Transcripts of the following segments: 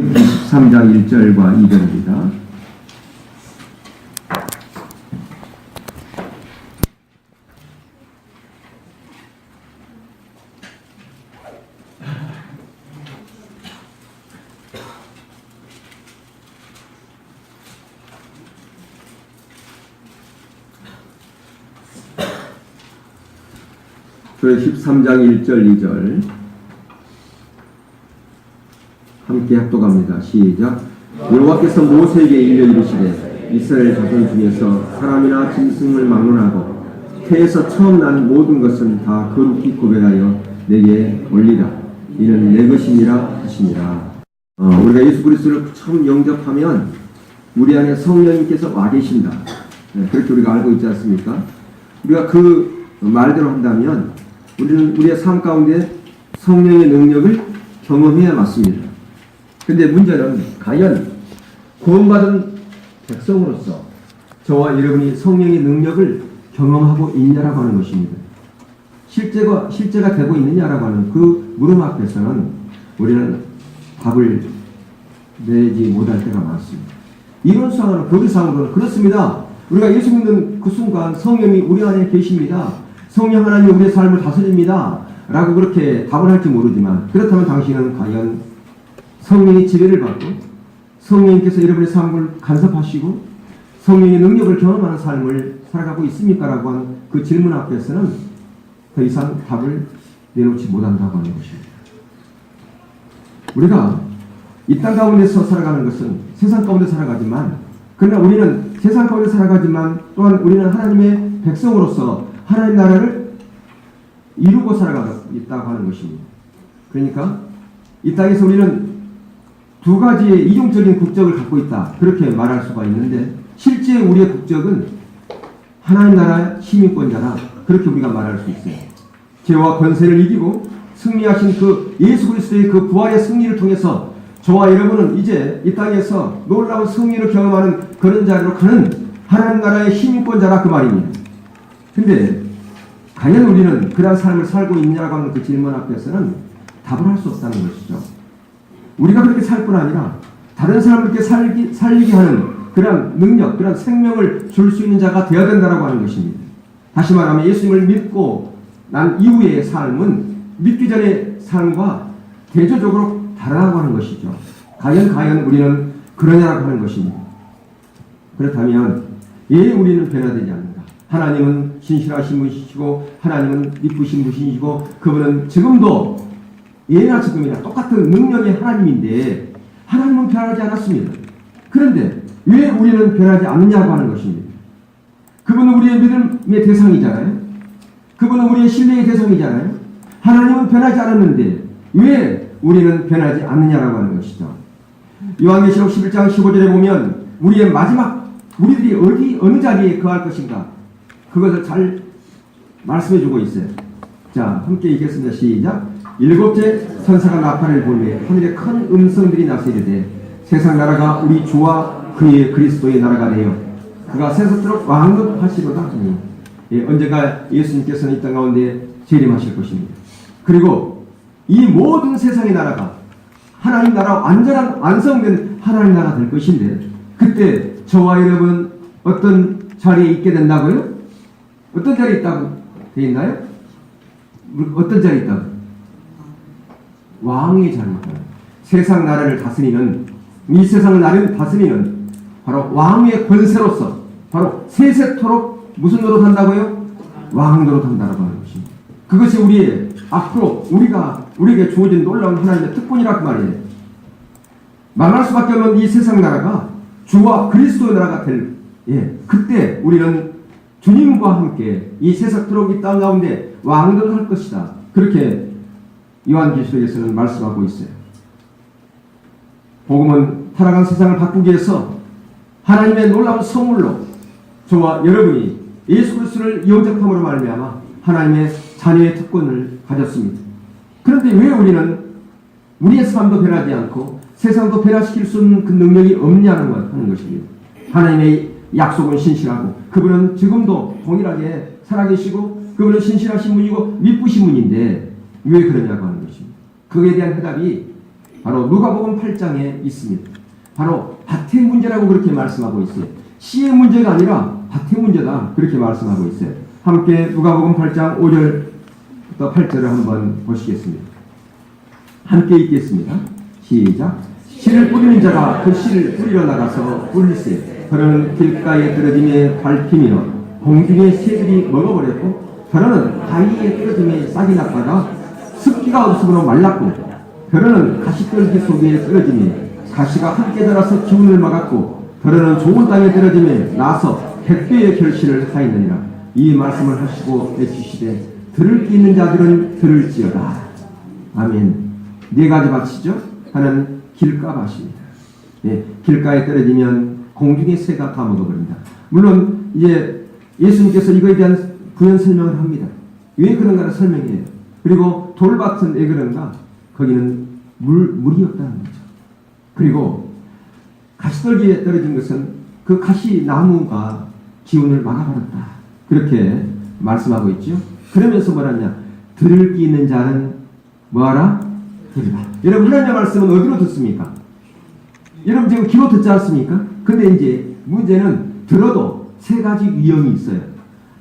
13장 1절과 2절입니다. 그 13장 1절 2절 함께 합독합니다. 시작. 여호와께서 모세에게 일러 이르시되 이스라엘 자손 중에서 사람이나 짐승을 막론하고 태에서 처음 난 모든 것은 다 거룩히 구별하여 내게 올리라. 이는 내 것이니라 하시니라. 우리가 예수 그리스도를 처음 영접하면 우리 안에 성령님께서 와 계신다. 그렇게 우리가 알고 있지 않습니까? 우리가 그 말대로 한다면 우리는 우리의 삶 가운데 성령의 능력을 경험해야 맞습니다. 근데 문제는 과연 구원받은 백성으로서 저와 여러분이 성령의 능력을 경험하고 있냐라고 하는 것입니다. 실제가 되고 있느냐라고 하는 그 물음 앞에서는 우리는 답을 내지 못할 때가 많습니다. 이론상으로는 교리상으로는 그렇습니다. 우리가 예수 믿는 그 순간 성령이 우리 안에 계십니다. 성령 하나님이 우리의 삶을 다스립니다. 라고 그렇게 답을 할지 모르지만 그렇다면 당신은 과연 성령의 지배를 받고 성령님께서 여러분의 삶을 간섭하시고 성령의 능력을 경험하는 삶을 살아가고 있습니까? 라고 하는 그 질문 앞에서는 더 이상 답을 내놓지 못한다고 하는 것입니다. 우리가 이 땅 가운데서 살아가는 것은 세상 가운데 살아가지만 그러나 우리는 세상 가운데 살아가지만 또한 우리는 하나님의 백성으로서 하나님 나라를 이루고 살아가고 있다고 하는 것입니다. 그러니까 이 땅에서 우리는 두 가지의 이중적인 국적을 갖고 있다. 그렇게 말할 수가 있는데 실제 우리의 국적은 하나님 나라의 시민권자라 그렇게 우리가 말할 수 있어요. 죄와 권세를 이기고 승리하신 그 예수 그리스도의 그 부활의 승리를 통해서 저와 여러분은 이제 이 땅에서 놀라운 승리를 경험하는 그런 자리로 가는 하나님 나라의 시민권자라 그 말입니다. 근데 과연 우리는 그런 삶을 살고 있냐고 하는 그 질문 앞에서는 답을 할 수 없다는 것이죠. 우리가 그렇게 살 뿐 아니라 다른 사람을 이렇게 살리게 하는 그런 능력, 그런 생명을 줄 수 있는 자가 되어야 된다고 하는 것입니다. 다시 말하면 예수님을 믿고 난 이후의 삶은 믿기 전의 삶과 대조적으로 다르다고 하는 것이죠. 과연 우리는 그러냐고 하는 것입니다. 그렇다면 왜 우리는 변화되지 않는가? 하나님은 신실하신 분이시고 하나님은 미쁘신 분이시고 그분은 지금도 예나 지금이나 똑같은 능력의 하나님인데 하나님은 변하지 않았습니다. 그런데 왜 우리는 변하지 않느냐고 하는 것입니다. 그분은 우리의 믿음의 대상이잖아요. 그분은 우리의 신뢰의 대상이잖아요. 하나님은 변하지 않았는데 왜 우리는 변하지 않느냐라고 하는 것이죠. 요한계시록 11장 15절에 보면 우리의 마지막 우리들이 어느 자리에 거할 것인가 그것을 잘 말씀해주고 있어요. 자, 함께 읽겠습니다. 시작. 일곱째 천사가 나팔을 불매 하늘에 큰 음성들이 나서 이르되 세상 나라가 우리 주와 그의 그리스도의 나라가 되어 그가 세세토록 왕급하시로다 하니 언젠가 예수님께서는 이 땅 가운데 재림하실 것입니다. 그리고 이 모든 세상의 나라가 하나님 나라 완전한 완성된 하나님 나라 될 것인데 그때 저와 여러분 어떤 자리에 있게 된다고요? 어떤 자리에 있다고 되어 있나요? 어떤 자리에 있다고? 왕의 자리입니다. 세상 나라를 다스리는 이 세상을 다스리는 바로 왕의 권세로서 바로 세세토록 무슨 노릇 한다고요? 왕 노릇 한다고 하는 것입니다. 그것이 우리의 앞으로 우리에게 주어진 놀라운 하나님의 특권이라고 말이에요. 말할 수밖에 없는 이 세상 나라가 주와 그리스도의 나라가 될 그때 우리는 주님과 함께 이 세세토록 이 땅 가운데 왕노릇 할 것이다. 그렇게 요한계시록에서는 말씀하고 있어요. 복음은 타락한 세상을 바꾸기 위해서 하나님의 놀라운 선물로 저와 여러분이 예수 그리스도를 영접함으로 말미암아 하나님의 자녀의 특권을 가졌습니다. 그런데 왜 우리는 우리의 삶도 변하지 않고 세상도 변화시킬 수 있는 그 능력이 없냐는 하는 것입니다. 하나님의 약속은 신실하고 그분은 지금도 동일하게 살아계시고 그분은 신실하신 분이고 미쁘신 분인데 왜 그러냐고 하는 것입니다. 그에 대한 해답이 바로 누가복음 8장에 있습니다. 바로 밭의 문제라고 그렇게 말씀하고 있어요. 씨의 문제가 아니라 밭의 문제다 그렇게 말씀하고 있어요. 함께 누가복음 8장 5절부터 8절을 한번 보시겠습니다. 함께 읽겠습니다. 시작. 씨를 뿌리는 자가 그 씨를 뿌리러 나가서 뿌릴세. 그는 길가에 떨어짐에 밟히며 공중의 새들이 먹어버렸고, 그는 바위에 떨어짐에 싹이 났다가 습기가 없으므로 말랐고, 그는 가시떨기 속에 떨어짐에 가시가 함께 자라서 기운을 막았고, 그는 좋은 땅에 떨어짐에 나서 100배의 결실을 하였느니라. 이 말씀을 하시고 내주시되 들을 게 있는 자들은 들을지어다. 아멘. 네 가지 밭이죠. 하나는 길가 밭입니다. 예, 길가에 떨어지면 공중의 새가 다 먹어버립니다. 물론 이제 예수님께서 이거에 대한 부연 설명을 합니다. 왜 그런가를 설명해요. 그리고 돌밭은 왜 그런가? 거기는 물이 없다는 거죠. 그리고 가시떨기에 떨어진 것은 그 가시나무가 기운을 막아버렸다. 그렇게 말씀하고 있죠. 그러면서 뭐라냐? 들을 게 있는 자는 뭐하라? 들으라. 여러분, 하나님의 말씀은 어디로 듣습니까? 여러분 지금 귀로 듣지 않습니까? 근데 이제 문제는 들어도 세 가지 위험이 있어요.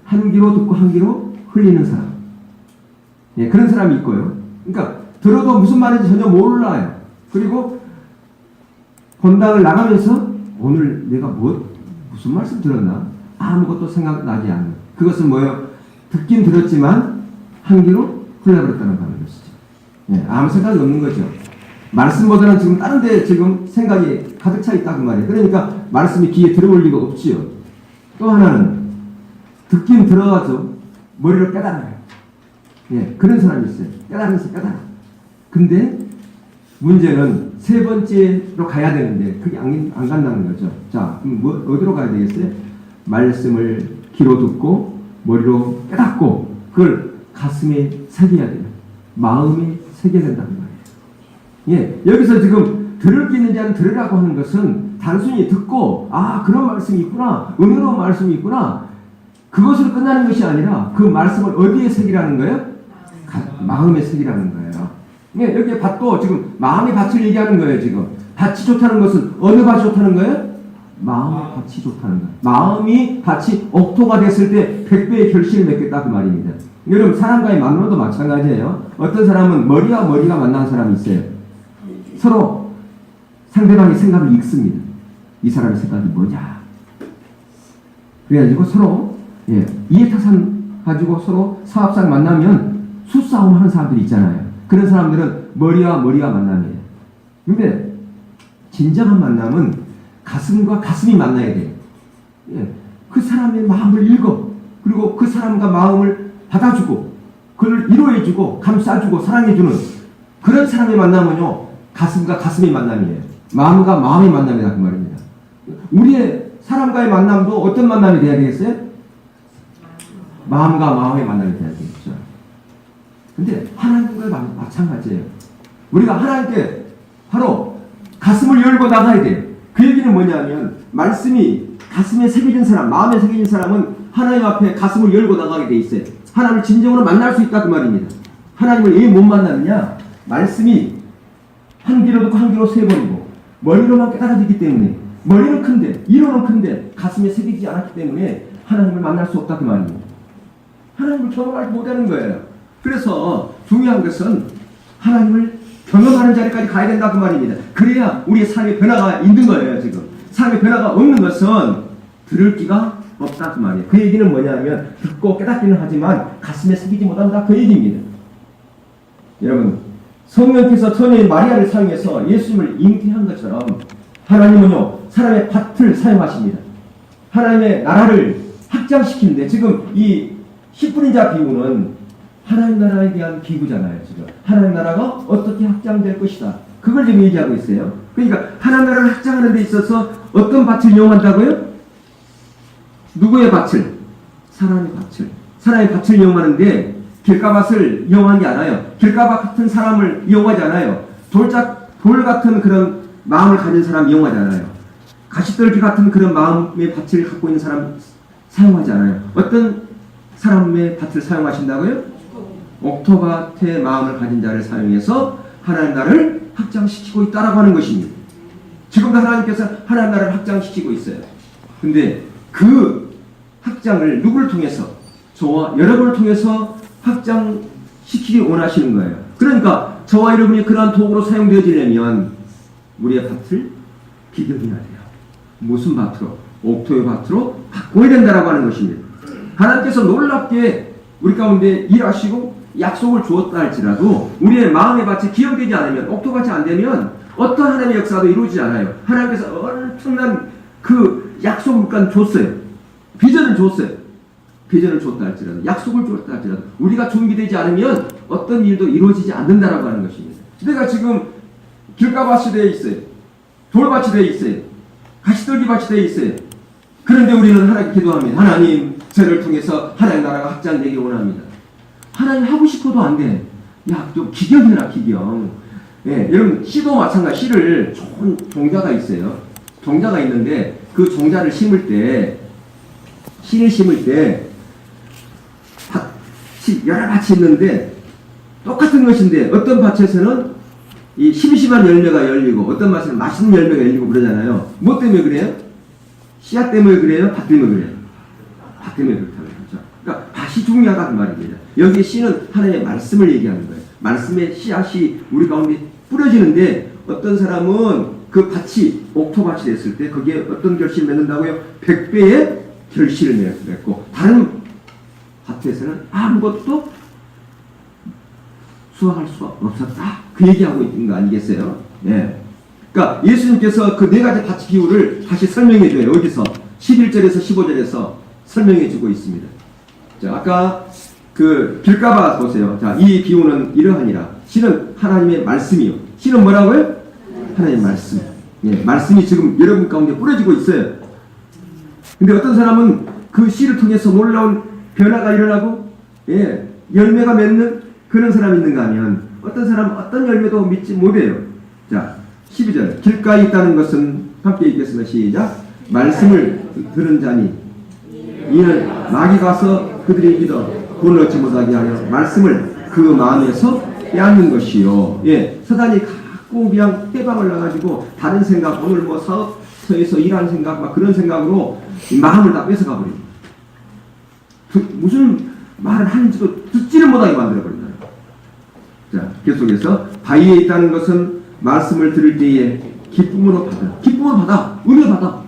한 귀로 듣고 한 귀로 흘리는 사람. 예, 그런 사람이 있고요. 그러니까 들어도 무슨 말인지 전혀 몰라요. 그리고 본당을 나가면서 오늘 내가 무슨 말씀 들었나? 아무것도 생각나지 않는. 그것은 뭐예요? 듣긴 들었지만 한 귀로 흘려버렸다는 것이죠. 예, 아무 생각이 없는 거죠. 말씀보다는 지금 다른 데 지금 생각이 가득 차 있다 그 말이에요. 그러니까 말씀이 귀에 들어올 리가 없지요. 또 하나는 듣긴 들어가서 머리로 깨달아요. 예, 그런 사람이 있어요. 깨달으면서 깨달아. 근데 문제는 세 번째로 가야 되는데 그게 안 간다는 거죠. 자, 그럼 어디로 가야 되겠어요? 말씀을 귀로 듣고 머리로 깨닫고 그걸 가슴에 새겨야 돼요. 마음에 새겨야 된다는 거예요. 예, 여기서 지금 들을 게 있는 자는 들으라고 하는 것은 단순히 듣고 그런 말씀이 있구나, 은혜로운 말씀이 있구나, 그것으로 끝나는 것이 아니라 그 말씀을 어디에 새기라는 거예요? 마음에 새기라는 거예요. 예, 여기 밭도 지금 마음의 밭을 얘기하는 거예요. 지금 밭이 좋다는 것은 어느 밭이 좋다는 거예요? 마음의 밭이 좋다는 거예요. 마음이 밭이 옥토가 됐을 때 100배의 결실을 맺겠다 그 말입니다. 여러분, 사람과의 만남도 마찬가지예요. 어떤 사람은 머리와 머리가 만난 사람이 있어요. 서로 상대방의 생각을 읽습니다. 이 사람의 생각이 뭐냐. 그래가지고 서로 이해타산 가지고 서로 사업상 만나면 수싸움 하는 사람들이 있잖아요. 그런 사람들은 머리와 머리가 만남이에요. 근데 진정한 만남은 가슴과 가슴이 만나야 돼요. 예, 그 사람의 마음을 읽어. 그리고 그 사람과 마음을 받아주고 그를 위로해주고 감싸주고 사랑해주는 그런 사람의 만남은요, 가슴과 가슴의 만남이에요. 마음과 마음의 만남이다 그 말입니다. 우리의 사람과의 만남도 어떤 만남이 돼야 되겠어요? 마음과 마음의 만남이 돼야 되겠죠. 근데 하나님과 마찬가지예요. 우리가 하나님께 바로 가슴을 열고 나가야 돼요. 그 얘기는 뭐냐면 말씀이 가슴에 새겨진 사람, 마음에 새겨진 사람은 하나님 앞에 가슴을 열고 나가게 돼 있어요. 하나님을 진정으로 만날 수 있다 그 말입니다. 하나님을 왜 못 만나느냐? 말씀이 한 귀로 듣고 한 귀로 세버리고 머리로만 깨달아지기 때문에, 머리는 큰데 이론은 큰데 가슴에 새기지 않았기 때문에 하나님을 만날 수 없다 그 말입니다. 하나님을 경험하지 못하는 거예요. 그래서 중요한 것은 하나님을 경험하는 자리까지 가야 된다 그 말입니다. 그래야 우리의 삶의 변화가 있는 거예요. 지금 삶의 변화가 없는 것은 들을 기가 없다 그 말이에요. 그 얘기는 뭐냐면 듣고 깨닫기는 하지만 가슴에 새기지 못한다 그 얘기입니다. 여러분, 성령께서 처녀인 마리아를 사용해서 예수님을 잉태한 것처럼 하나님은요, 사람의 밭을 사용하십니다. 하나님의 나라를 확장시키는데, 지금 이 10분인 자 비유는 하나님 나라에 대한 비유잖아요. 지금 하나님 나라가 어떻게 확장될 것이다, 그걸 지금 얘기하고 있어요. 그러니까 하나님 나라를 확장하는 데 있어서 어떤 밭을 이용한다고요? 누구의 밭을? 사람의 밭을. 사람의 밭을 이용하는데 길가밭을 이용하는 게 아니에요. 길가밭 같은 사람을 이용하지 않아요. 돌 같은 그런 마음을 가진 사람 이용하지 않아요. 가시떨기 같은 그런 마음의 밭을 갖고 있는 사람 사용하지 않아요. 어떤 사람의 밭을 사용하신다고요? 옥토밭의 마음을 가진 자를 사용해서 하나님 나라를 확장시키고 있다라고 하는 것입니다. 지금도 하나님께서 하나님 나라를 확장시키고 있어요. 근데 그 확장을 누구를 통해서? 저와 여러분을 통해서 확장시키기 원하시는 거예요. 그러니까 저와 여러분이 그러한 도구로 사용되어지려면 우리의 밭을 비견해야 돼요. 무슨 밭으로? 옥토의 밭으로 바꿔야 된다라고 하는 것입니다. 하나님께서 놀랍게 우리 가운데 일하시고 약속을 주었다 할지라도 우리의 마음의 밭이 기억되지 않으면, 옥토밭이 안 되면 어떤 하나님의 역사도 이루어지지 않아요. 하나님께서 엄청난 그 약속을 줬어요. 비전을 줬어요. 비전을 줬다 할지라도, 약속을 줬다 할지라도 우리가 준비되지 않으면 어떤 일도 이루어지지 않는다라고 하는 것입니다. 내가 지금 길가밭이 되어 있어요. 돌밭이 되어 있어요. 가시떨기밭이 되어 있어요. 그런데 우리는 하나님께 기도합니다. 하나님, 저를 통해서 하나님 나라가 확장되기 원합니다. 하나님 하고 싶어도 안 돼. 야, 좀 기경해라, 기경. 예, 여러분, 씨도 마찬가지. 씨를 좋은 종자가 있어요. 종자가 있는데 그 종자를 심을 때, 씨를 심을 때 밭이 여러 밭이 있는데 똑같은 것인데 어떤 밭에서는 이 심심한 열매가 열리고 어떤 밭에는 맛있는 열매가 열리고 그러잖아요. 뭐 때문에 그래요? 씨앗 때문에 그래요? 밭 때문에 그래요? 밭 때문에 그렇다는 거죠. 그러니까 밭이 중요하다는 말입니다. 여기 씨는 하나님의 말씀을 얘기하는 거예요. 말씀의 씨앗이 우리 가운데 뿌려지는데 어떤 사람은 그 밭이 옥토밭이 됐을 때 거기에 어떤 결실을 맺는다고요? 100배의 결실을 맺고 다른 밭에서는 아무것도 수확할 수가 없었다. 그 얘기하고 있는 거 아니겠어요? 예. 그러니까 예수님께서 그 네 가지 밭 비유를 다시 설명해 줘요. 여기서 11절에서 15절에서 설명해 주고 있습니다. 자, 아까 그 길가밭 보세요. 자, 이 비유는 이러하니라. 씨는 하나님의 말씀이요. 씨는 뭐라고요? 하나님의 말씀. 예, 말씀이 지금 여러분 가운데 뿌려지고 있어요. 근데 어떤 사람은 그 씨를 통해서 놀라운 변화가 일어나고, 예, 열매가 맺는 그런 사람이 있는가 하면 어떤 사람은 어떤 열매도 믿지 못해요. 자, 12절. 길가에 있다는 것은 함께 읽겠습니다. 시작. 말씀을 들은 자니 이는 마귀가 와서 그들이 믿어 구원을 얻지 못하게 하여 말씀을 그 마음에서 빼앗는 것이요. 예, 사단이 자꾸 그냥 해방을 나가지고 다른 생각, 오늘 뭐 사업소에서 일하는 생각, 막 그런 생각으로 마음을 다 뺏어가 버립니다. 무슨 말을 하는지도 듣지를 못하게 만들어버린다. 자, 계속해서 바위에 있다는 것은 말씀을 들을 때에 기쁨으로 받아. 기쁨으로 받아. 은혜 받아.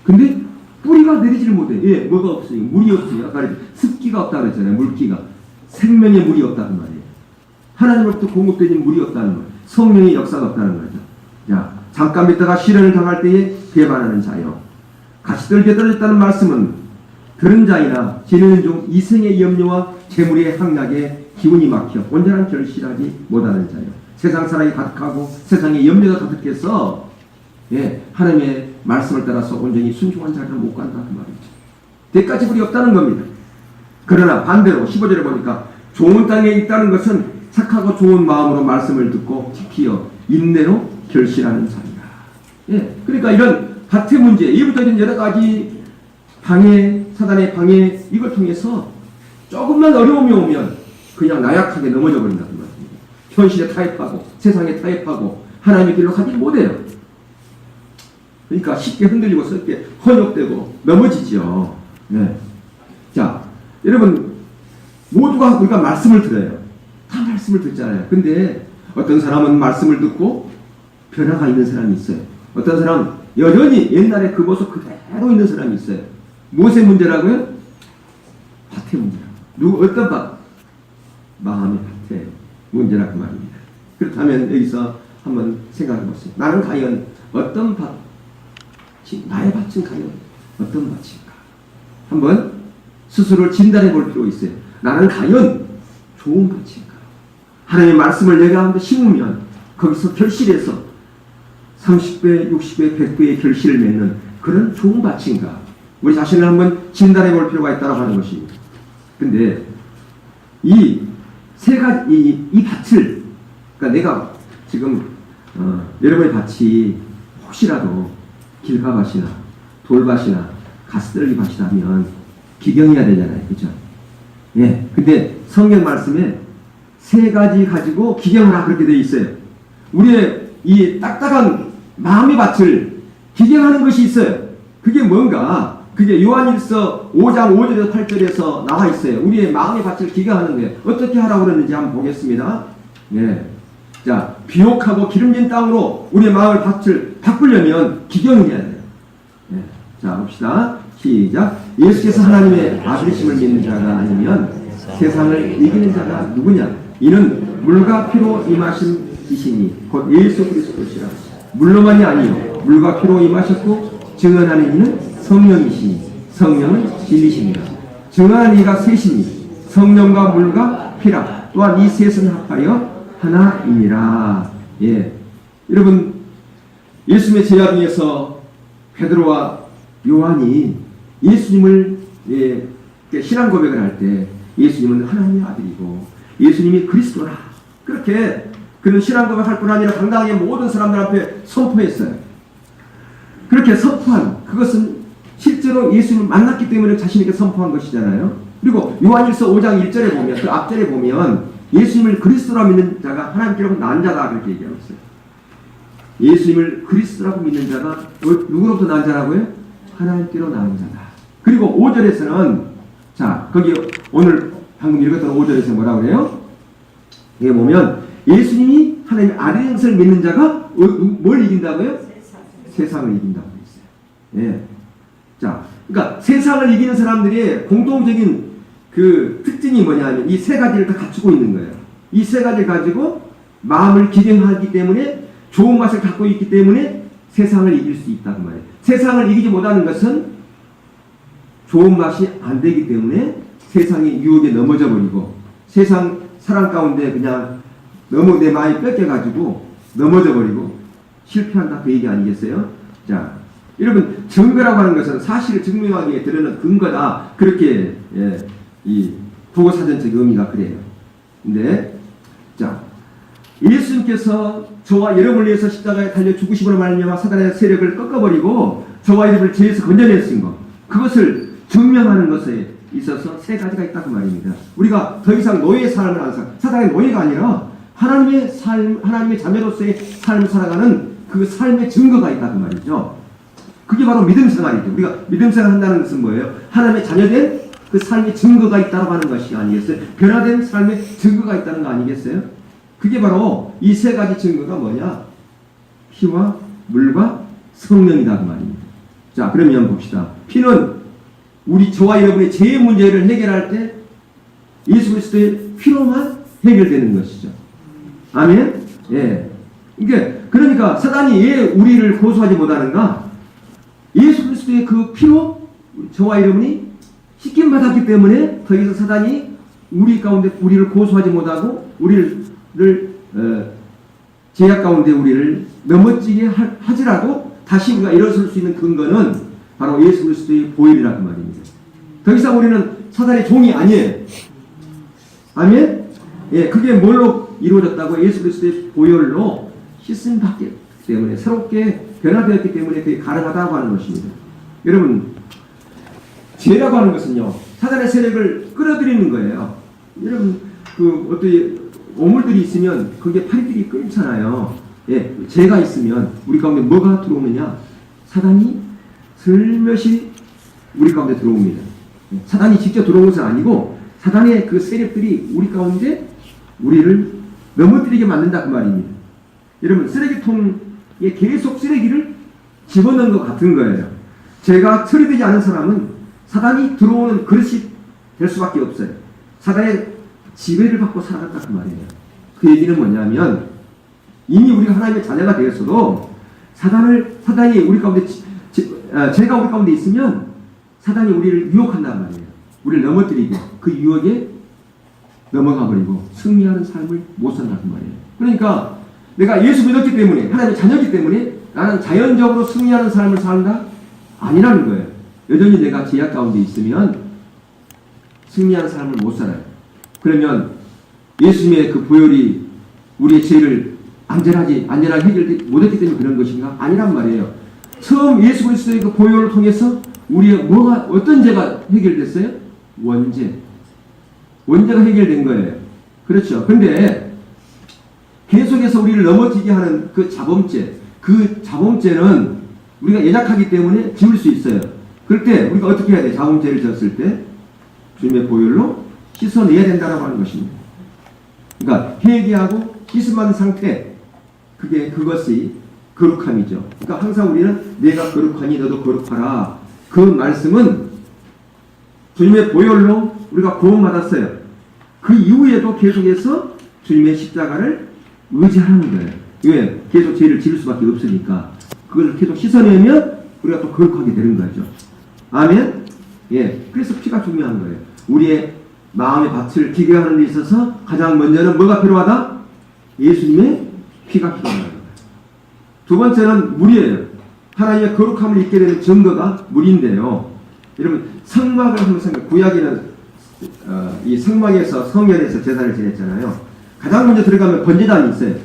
근데 뿌리가 내리지를 못해. 예, 뭐가 없어요? 물이 없어요. 아까 습기가 없다고 했잖아요. 물기가. 생명의 물이 없다는 말이에요. 하나님으로부터 공급되는 물이 없다는 말. 성령의 역사가 없다는 거죠. 자, 잠깐 믿다가 시련을 당할 때에 배반하는 자요. 가시떨기에 떨어졌다는 말씀은 들은 자이나 지내는 중 이생의 염려와 재물의 향락에 기운이 막혀 온전한 결실하지 못하는 자요. 세상 사랑이 가득하고 세상에 염려가 가득해서, 예, 하나님의 말씀을 따라서 온전히 순종한 자를 못 간다 그 말이죠. 때까지 불이 없다는 겁니다. 그러나 반대로 15절에 보니까 좋은 땅에 있다는 것은 착하고 좋은 마음으로 말씀을 듣고 지키어 인내로 결실하는 자이다. 예, 그러니까 이런 밭의 문제, 이부터 이런 여러 가지 방해, 사단의 방해, 이걸 통해서 조금만 어려움이 오면 그냥 나약하게 넘어져 버린다는 말입니다. 현실에 타협하고 세상에 타협하고 하나님의 길로 가지 못해요. 그러니까 쉽게 흔들리고 쉽게 헌욕되고 넘어지죠. 네. 자, 여러분 모두가 우리가 말씀을 들어요. 다 말씀을 듣잖아요. 근데 어떤 사람은 말씀을 듣고 변화가 있는 사람이 있어요. 어떤 사람은 여전히 옛날에 그 모습 그대로 있는 사람이 있어요. 무엇의 문제라고요? 밭의 문제라고. 어떤 밭? 마음의 밭의 문제라고 말입니다. 그렇다면 여기서 한번 생각해 보세요. 나는 과연 어떤 밭, 나의 밭은 과연 어떤 밭인가? 한번 스스로를 진단해 볼 필요가 있어요. 나는 과연 좋은 밭인가? 하나님의 말씀을 내가 한번 심으면 거기서 결실해서 30배, 60배, 100배의 결실을 맺는 그런 좋은 밭인가? 우리 자신을 한번 진단해 볼 필요가 있다고 하는 것입니다. 근데 이 세 가지, 이 밭을, 그러니까 내가 지금, 여러분의 밭이 혹시라도 길가밭이나 돌밭이나 가스떨기 밭이라면 기경해야 되잖아요. 그죠? 예. 근데 성경 말씀에 세 가지 가지고 기경하라 그렇게 되어 있어요. 우리의 이 딱딱한 마음의 밭을 기경하는 것이 있어요. 그게 뭔가? 그게 요한일서 5장 5절에서 8절에서 나와 있어요. 우리의 마음의 밭을 기경하는 거예요. 어떻게 하라고 그러는지 한번 보겠습니다. 예. 자, 비옥하고 기름진 땅으로 우리의 마음의 밭을 바꾸려면 기경을 해야 돼요. 예. 자, 봅시다. 시작. 예수께서 하나님의 아들이심을 믿는 자가 아니면 세상을 이기는 자가 누구냐? 이는 물과 피로 임하심이시니 곧 예수 그리스도시라. 물로만이 아니요 물과 피로 임하셨고 증언하는 이는 성령이시니 성령은 진리시니라. 증언하는 이가 셋이니 성령과 물과 피라. 또한 이 셋은 합하여 하나이니라. 예, 여러분 예수님의 제자 중에서 베드로와 요한이 예수님을 신앙 고백을 할 때 예수님은 하나님의 아들이고 예수님이 그리스도라. 그렇게 그는 신앙 고백할 뿐 아니라 당당하게 모든 사람들 앞에 선포했어요. 그렇게 선포한 그것은 실제로 예수님을 만났기 때문에 자신에게 선포한 것이잖아요. 그리고 요한일서 5장 1절에 보면 그 앞절에 보면 예수님을 그리스도라 믿는 자가 하나님께로부터 난 자다 그렇게 얘기하고 있어요. 예수님을 그리스도라고 믿는 자가 누구로부터 난 자라고요? 하나님께로 난 자다. 그리고 5절에서는 자 거기 오늘 방금 읽었던 5절에서 뭐라고 그래요? 여기 보면 예수님이 하나님의 아들의 것을 믿는 자가 뭘 이긴다고요? 세상을 이긴다고 했어요. 예. 자, 그러니까 세상을 이기는 사람들의 공통적인 그 특징이 뭐냐면 이 세 가지를 다 갖추고 있는 거예요. 이 세 가지를 가지고 마음을 기경하기 때문에 좋은 맛을 갖고 있기 때문에 세상을 이길 수 있다고 말해요. 세상을 이기지 못하는 것은 좋은 맛이 안 되기 때문에 세상의 유혹에 넘어져 버리고 세상 사랑 가운데 그냥 너무 내 마음이 뺏겨가지고 넘어져 버리고 실패한다 그 얘기 아니겠어요? 자, 여러분 증거라고 하는 것은 사실을 증명하기 위해 드러낸 근거다. 그렇게 이 국어사전적 의미가 그래요. 근데 자 예수님께서 저와 여러분을 위해서 십자가에 달려 죽으심으로 말미암아 사단의 세력을 꺾어버리고 저와 여러분을 죄에서 건져내신 것 그것을 증명하는 것에 있어서 세 가지가 있다고 말입니다. 우리가 더 이상 노예의 삶을 안 살, 사단의 노예가 아니라 하나님의 삶, 하나님의 자녀로서의 삶을 살아가는 그 삶의 증거가 있다고 말이죠. 그게 바로 믿음 생활이죠. 우리가 믿음 생활 한다는 것은 뭐예요? 하나님의 자녀된 그 삶의 증거가 있다고 하는 것이 아니겠어요? 변화된 삶의 증거가 있다는 거 아니겠어요? 그게 바로 이 세 가지 증거가 뭐냐? 피와 물과 성령이다 그 말입니다. 자, 그러면 봅시다. 피는 저와 여러분의 죄의 문제를 해결할 때 예수 그리스도의 피로만 해결되는 것이죠. 아멘? 예. 그러니까 사단이 왜 우리를 고소하지 못하는가? 예수 그리스도의 그 피로 저와 여러분이 씻김 받았기 때문에 더 이상 사단이 우리 가운데 우리를 고소하지 못하고 우리를 제약 가운데 우리를 넘어지게 하지라도 다시 우리가 일어설 수 있는 근거는 바로 예수 그리스도의 보혈이라고 말입니다. 더 이상 우리는 사단의 종이 아니에요. 아멘? 예, 그게 뭘로 이루어졌다고? 예수 그리스도의 보혈로 씻음 받기 때문에 새롭게 변화되었기 때문에 그게 가능하다고 하는 것입니다. 여러분, 죄라고 하는 것은요, 사단의 세력을 끌어들이는 거예요. 여러분, 어떤 오물들이 있으면 그게 파리들이 끊잖아요. 예, 죄가 있으면 우리 가운데 뭐가 들어오느냐? 사단이 슬며시 우리 가운데 들어옵니다. 사단이 직접 들어온 것은 아니고 사단의 그 세력들이 우리 가운데 우리를 넘어뜨리게 만든다 그 말입니다. 여러분 쓰레기통에 계속 쓰레기를 집어넣는 것 같은 거예요. 죄가 처리되지 않은 사람은 사단이 들어오는 그릇이 될 수밖에 없어요. 사단의 지배를 받고 살아갔다 그 말이에요. 그 얘기는 뭐냐면 이미 우리가 하나님의 자녀가 되었어도 사단이 우리 가운데 죄가 우리 가운데 있으면 사단이 우리를 유혹한단 말이에요. 우리를 넘어뜨리고 그 유혹에 넘어가 버리고 승리하는 삶을 못 산다는 말이에요. 그러니까 내가 예수 믿었기 때문에 하나님의 자녀이기 때문에 나는 자연적으로 승리하는 삶을 산다? 아니라는 거예요. 여전히 내가 제약 가운데 있으면 승리하는 삶을 못 살아요. 그러면 예수님의 그 보혈이 우리의 죄를 안전하게 해결 못했기 때문에 그런 것인가? 아니란 말이에요. 처음 예수 그리스도의 그 보혈을 통해서 우리의 어떤 죄가 해결됐어요? 원죄가 해결된 거예요. 그렇죠. 근데 계속해서 속에서 우리를 넘어지게 하는 그 자범죄, 그 자범죄는 우리가 연약하기 때문에 지울 수 있어요. 그럴 때 우리가 어떻게 해야 돼? 자범죄를 졌을 때 주님의 보혈로 씻어내야 된다라고 하는 것입니다. 그러니까 회개하고 씻음받은 상태, 그것이 거룩함이죠. 그러니까 항상 우리는 내가 거룩하니 너도 거룩하라. 그 말씀은 주님의 보혈로 우리가 구원받았어요. 그 이후에도 계속해서 주님의 십자가를 의지하는 거예요. 왜? 계속 죄를 지을 수밖에 없으니까. 그걸 계속 씻어내면 우리가 또 거룩하게 되는 거죠. 아멘? 예. 그래서 피가 중요한 거예요. 우리의 마음의 밭을 기계하는 데 있어서 가장 먼저는 뭐가 필요하다? 예수님의 피가 필요하다. 두 번째는 물이에요. 하나님의 거룩함을 잊게 되는 증거가 물인데요. 여러분 성막을 한번 생각해. 구약에는 이 성막에서 성전에서 제사를 지냈잖아요. 가장 먼저 들어가면 번제단이 있어요.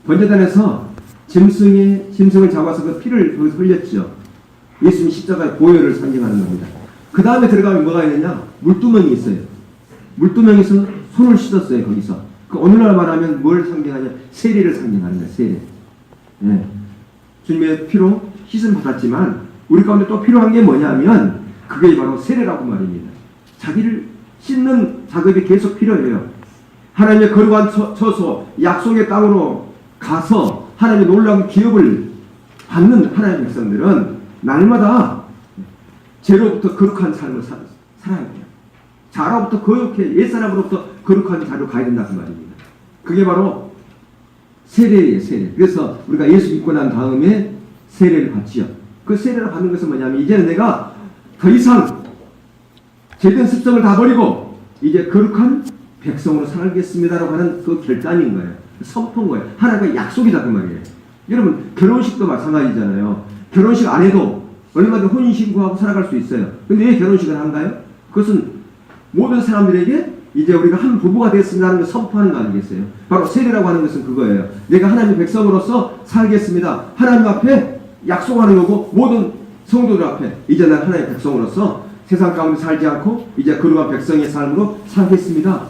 번제단에서 짐승을 잡아서 그 피를 거기서 흘렸죠. 예수님 십자가의 보혈을 상징하는 겁니다. 그 다음에 들어가면 뭐가 있느냐? 물두멍이 있어요. 물두멍에서 손을 씻었어요. 거기서. 그 오늘날 말하면 뭘 상징하냐? 세례를 상징하는 거예요. 세례. 예. 주님의 피로 씻음 받았지만 우리 가운데 또 필요한 게 뭐냐면 그게 바로 세례라고 말입니다. 자기를 씻는 작업이 계속 필요해요. 하나님의 거룩한 처소 약속의 땅으로 가서 하나님의 놀라운 기업을 받는 하나님의 백성들은 날마다 죄로부터 거룩한 삶을 살아야 돼요. 자로부터 거룩해 옛사람으로부터 거룩한 자로 가야 된다는 말입니다. 그게 바로 세례예요. 세례. 그래서 우리가 예수 믿고 난 다음에 세례를 받지요. 그 세례를 받는 것은 뭐냐면 이제는 내가 더 이상 죄된 습성을 다 버리고 이제 거룩한 백성으로 살겠습니다라고 하는 그 결단인 거예요. 선포인 거예요. 하나님의 약속이다 그 말이에요. 여러분 결혼식도 마찬가지잖아요. 결혼식 안 해도 얼마든지 혼인신고하고 살아갈 수 있어요. 근데 왜 결혼식을 한가요? 그것은 모든 사람들에게 이제 우리가 한 부부가 됐습니다는 걸 선포하는 거 아니겠어요? 바로 세례라고 하는 것은 그거예요. 내가 하나님의 백성으로서 살겠습니다. 하나님 앞에 약속하는 거고 모든 성도들 앞에 이제 난 하나님의 백성으로서 세상 가운데 살지 않고 이제 거룩한 백성의 삶으로 살겠습니다.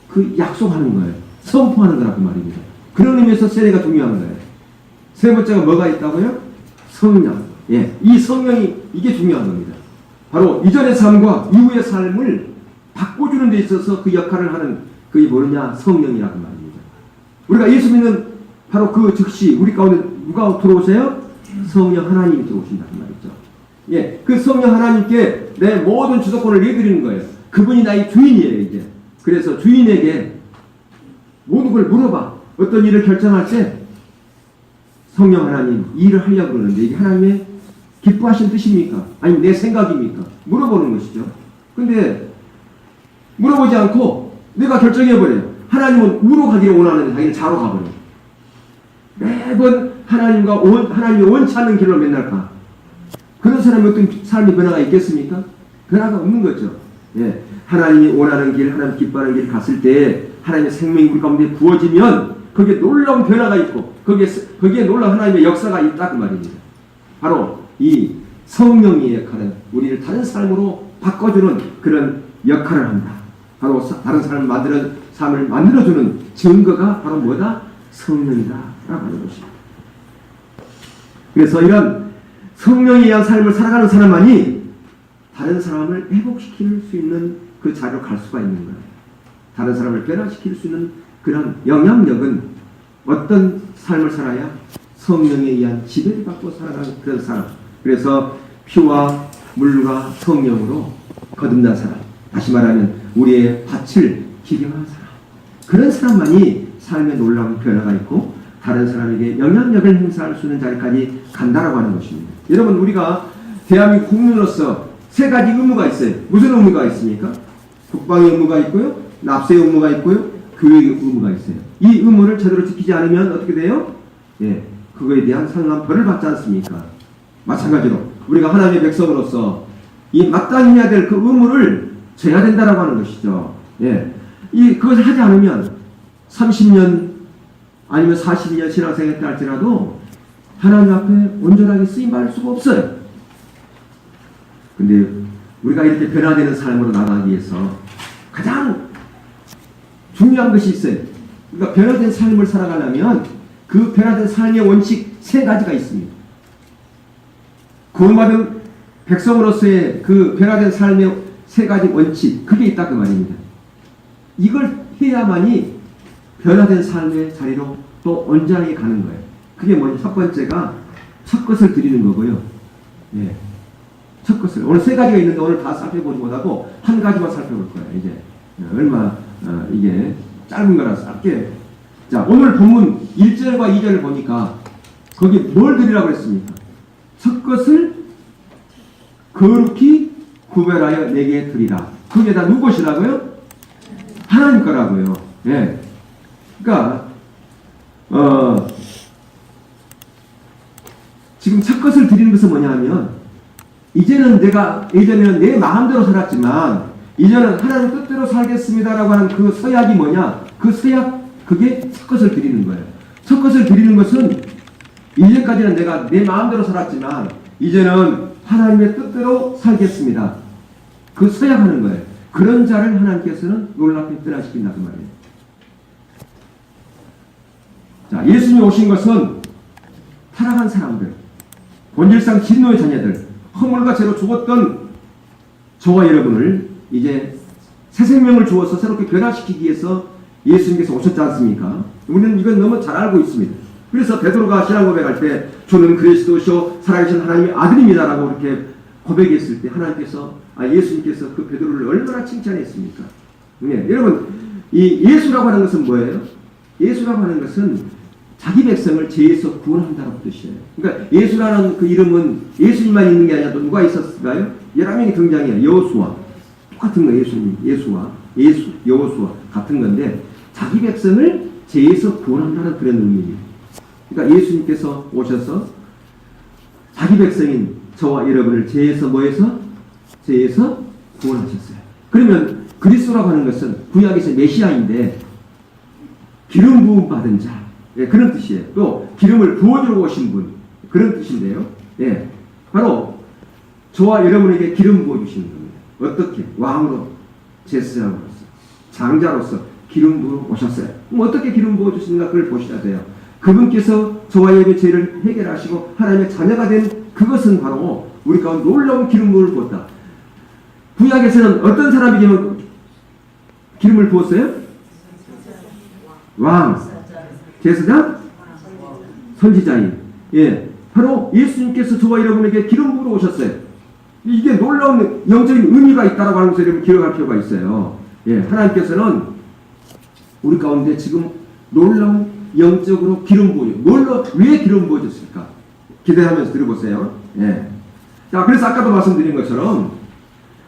그 약속하는 거예요. 선포하는 거라고 말입니다. 그런 의미에서 세례가 중요한 거예요. 세 번째가 뭐가 있다고요? 성령. 예, 이 성령이 이게 중요한 겁니다. 바로 이전의 삶과 이후의 삶을 바꿔주는 데 있어서 그 역할을 하는 그게 뭐냐? 성령이라고 말입니다. 우리가 예수 믿는 바로 그 즉시 우리 가운데 누가 들어오세요? 성령 하나님이 들어오신다는 말이죠. 예, 그 성령 하나님께 내 모든 주도권을 내드리는 거예요. 그분이 나의 주인이에요, 이제. 그래서 주인에게 모든 걸 물어봐. 어떤 일을 결정할 때 성령 하나님 이 일을 하려고 그러는데 이게 하나님의 기뻐하신 뜻입니까? 아니면 내 생각입니까? 물어보는 것이죠. 근데 물어보지 않고 내가 결정해버려요. 하나님은 우로 가기를 원하는데 자기는 자로 가버려요. 매번 하나님이 원치 않는 길로 맨날 가. 그런 사람이 어떤 삶의 변화가 있겠습니까? 변화가 없는 거죠. 예. 하나님이 원하는 길, 하나님 기뻐하는 길 갔을 때 하나님의 생명이 우리 가운데 부어지면 거기에 놀라운 변화가 있고 거기에 놀라운 하나님의 역사가 있다 그 말입니다. 바로 이 성령의 역할은 우리를 다른 삶으로 바꿔주는 그런 역할을 한다. 바로 다른 삶을 만들어주는 증거가 바로 뭐다? 성령이다 라고 하는 것입니다. 그래서 이런 성령에 의한 삶을 살아가는 사람만이 다른 사람을 회복시킬 수 있는 그 자리로 갈 수가 있는 거예요. 다른 사람을 변화시킬 수 있는 그런 영향력은 어떤 삶을 살아야 성령에 의한 지배를 받고 살아가는 그런 사람. 그래서 피와 물과 성령으로 거듭난 사람. 다시 말하면 우리의 밭을 기경한 사람. 그런 사람만이 삶에 놀라운 변화가 있고 다른 사람에게 영향력을 행사할 수 있는 자리까지 간다라고 하는 것입니다. 여러분 우리가 대한민국 국민으로서 세 가지 의무가 있어요. 무슨 의무가 있습니까? 국방의 의무가 있고요. 납세의 의무가 있고요. 교육의 의무가 있어요. 이 의무를 제대로 지키지 않으면 어떻게 돼요? 예, 그거에 대한 상당한 벌을 받지 않습니까? 마찬가지로 우리가 하나님의 백성으로서 이 마땅히 해야 될 그 의무를 져야 된다라고 하는 것이죠. 예, 그것을 하지 않으면 30년 아니면 40년 신앙생활 때 할지라도 하나님 앞에 온전하게 쓰임받을 수가 없어요. 근데 우리가 이렇게 변화되는 삶으로 나가기 위해서 가장 중요한 것이 있어요. 그러니까 변화된 삶을 살아가려면 그 변화된 삶의 원칙 세 가지가 있습니다. 구원받은 백성으로서의 그 변화된 삶의 세 가지 원칙, 그게 있다 그 말입니다. 이걸 해야만이 변화된 삶의 자리로 또 온전하게 가는 거예요. 그게 뭐냐? 첫 번째가 첫 것을 드리는 거고요. 예. 첫 것을. 오늘 세 가지가 있는데 오늘 다 살펴보지 못하고 한 가지만 살펴볼 거예요. 이제 얼마 이게 짧은 거라 짧게. 자, 오늘 본문 1절과 2절을 보니까 거기 뭘 드리라고 그랬습니까? 첫 것을 거룩히 구별하여 내게 드리라. 그게 다 누구 것이라고요? 하나님 거라고요. 예. 그러니까 지금 첫 것을 드리는 것은 뭐냐면, 이제는 내가 예전에는 내 마음대로 살았지만 이제는 하나님 뜻대로 살겠습니다라고 하는 그 서약이 뭐냐? 그 서약, 그게 첫 것을 드리는 거예요. 첫 것을 드리는 것은 이제까지는 내가 내 마음대로 살았지만 이제는 하나님의 뜻대로 살겠습니다. 그 서약하는 거예요. 그런 자를 하나님께서는 놀랍게 변화시킨다 그 말이에요. 자, 예수님이 오신 것은 타락한 사람들, 본질상 진노의 자녀들, 허물과 죄로 죽었던 저와 여러분을 이제 새 생명을 주어서 새롭게 변화시키기 위해서 예수님께서 오셨지 않습니까? 우리는 이건 너무 잘 알고 있습니다. 그래서 베드로가 신앙 고백할 때 주는 그리스도시요 살아계신 하나님의 아들입니다라고 이렇게 고백했을 때 예수님께서 그 베드로를 얼마나 칭찬했습니까? 네, 여러분, 이 예수라고 하는 것은 뭐예요? 예수라고 하는 것은 자기 백성을 죄에서 구원한다는 뜻이에요. 그러니까 예수라는 그 이름은 예수님만 있는 게 아니라 또 누가 있었을까요? 11명이 등장해요. 여호수아. 똑같은 거예요. 예수, 여호수아 같은 건데 자기 백성을 죄에서 구원한다는 그런 의미예요. 그러니까 예수님께서 오셔서 자기 백성인 저와 여러분을 죄에서 죄에서 구원하셨어요. 그러면 그리스도라고 하는 것은 구약에서 메시아인데 기름 부음 받은 자, 예, 그런 뜻이에요. 또 기름을 부어주러 오신 분, 그런 뜻인데요. 예, 바로 저와 여러분에게 기름 부어주시는 겁니다. 어떻게? 왕으로, 제사장으로서, 장자로서 기름 부어 오셨어요. 그럼 어떻게 기름 부어주시는가 그걸 보셔야 돼요. 그분께서 저와 여러분의 죄를 해결하시고 하나님의 자녀가 된 그것은 바로 우리 가운데 놀라운 기름 부음을 부었다. 구약에서는 어떤 사람에게만 기름을 부었어요? 왕, 제사장, 선지자인. 예, 바로 예수님께서 저와 여러분에게 기름 부으러 오셨어요. 이게 놀라운 영적인 의미가 있다라고 하는 것을 여러분 기억할 필요가 있어요. 예, 하나님께서는 우리 가운데 지금 놀라운 영적으로 기름 부어요. 왜 기름 부어줬을까? 기대하면서 들어보세요. 예. 자, 그래서 아까도 말씀드린 것처럼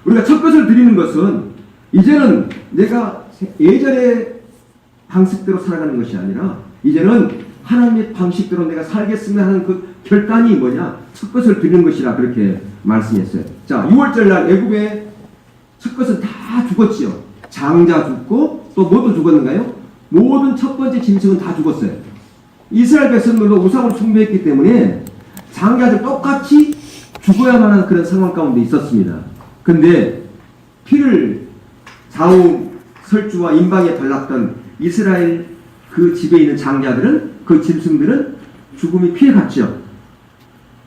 우리가 첫 것을 드리는 것은 이제는 내가 예전의 방식대로 살아가는 것이 아니라 이제는 하나님의 방식대로 내가 살겠습니다 하는 그 결단이 뭐냐? 첫 것을 드리는 것이라 그렇게 말씀했어요. 자, 6월절 날 애굽의 첫 것은 다 죽었지요. 장자 죽고 또 뭐도 죽었는가요? 모든 첫 번째 짐승은 다 죽었어요. 이스라엘 백성들도 우상을 숭배했기 때문에 장자들 똑같이 죽어야만 하는 그런 상황 가운데 있었습니다. 근데 피를 좌우 설주와 임방에 발랐던 이스라엘 그 집에 있는 장자들은, 그 짐승들은 죽음이 피해갔죠.